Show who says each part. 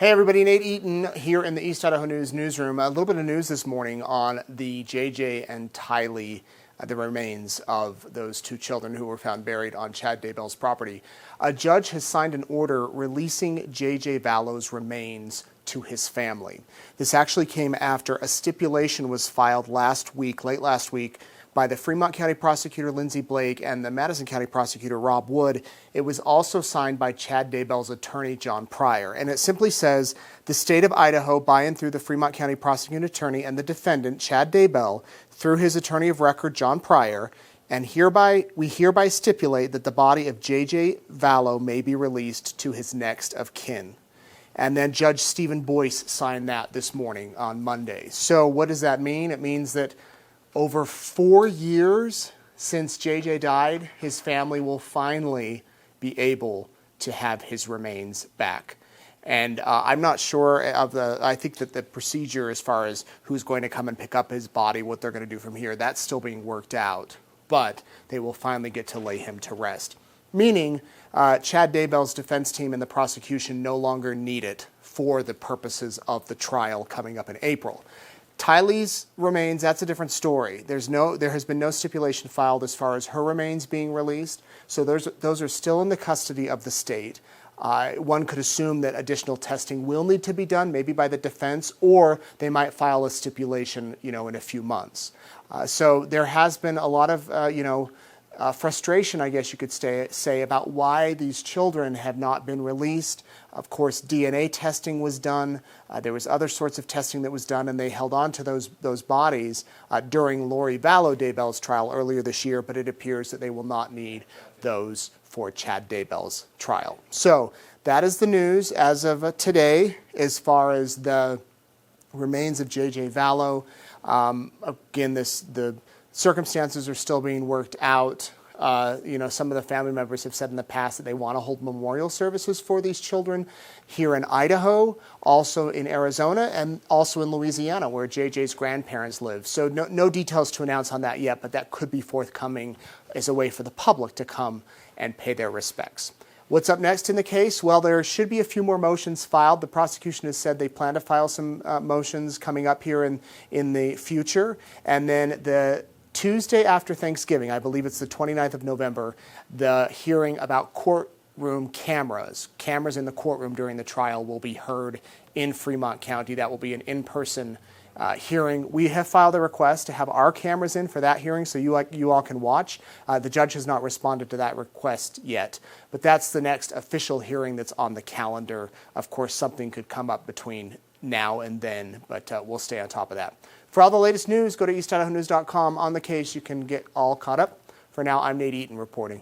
Speaker 1: Hey everybody, Nate Eaton here in the East Idaho News newsroom. A little bit of news this morning on the JJ and Tylee, the remains of those two children who were found buried on Chad Daybell's property. A judge has signed an order releasing JJ Vallow's remains to his family. This actually came after a stipulation was filed late last week, by the Fremont County Prosecutor Lindsey and the Madison County Prosecutor Rob Wood. It was also signed by Chad Daybell's attorney, John Pryor. And it simply says, the state of Idaho, by and through the Fremont County Prosecuting Attorney and the defendant, Chad Daybell, through his attorney of record, John Pryor, and we hereby stipulate that the body of JJ Vallow may be released to his next of kin. And then Judge Steven Boyce signed that this morning on Monday. So what does that mean? It means that over 4 years since JJ died, his family will finally be able to have his remains back. And I'm not sure I think that the procedure as far as who's going to come and pick up his body, what they're going to do from here, that's still being worked out. But they will finally get to lay him to rest. Meaning Chad Daybell's defense team and the prosecution no longer need it for the purposes of the trial coming up in April. Tylee's remains, that's a different story. There has been no stipulation filed as far as her remains being released, so those are still in the custody of the state. One could assume that additional testing will need to be done, maybe by the defense, or they might file a stipulation, in a few months. So there has been a lot of, frustration, I guess you could say, about why these children have not been released. Of course, DNA testing was done. There was other sorts of testing that was done, and they held on to those bodies during Lori Vallow Daybell's trial earlier this year, but it appears that they will not need those for Chad Daybell's trial. So that is the news as of today as far as the remains of JJ Vallow. Again, the circumstances are still being worked out. Some of the family members have said in the past that they want to hold memorial services for these children here in Idaho, also in Arizona, and also in Louisiana, where JJ's grandparents live. So no details to announce on that yet, but that could be forthcoming as a way for the public to come and pay their respects. What's up next in the case? Well, there should be a few more motions filed. The prosecution has said they plan to file some motions coming up here in the future. And then the Tuesday after Thanksgiving, I believe it's the 29th of November, the hearing about courtroom cameras in the courtroom during the trial will be heard in Fremont County. That will be an in-person hearing. We have filed a request to have our cameras in for that hearing so you all can watch. The judge has not responded to that request yet, but that's the next official hearing that's on the calendar. Of course, something could come up between now and then, but we'll stay on top of that. For all the latest news, go to eastidahonews.com. On the case, you can get all caught up. For now, I'm Nate Eaton reporting.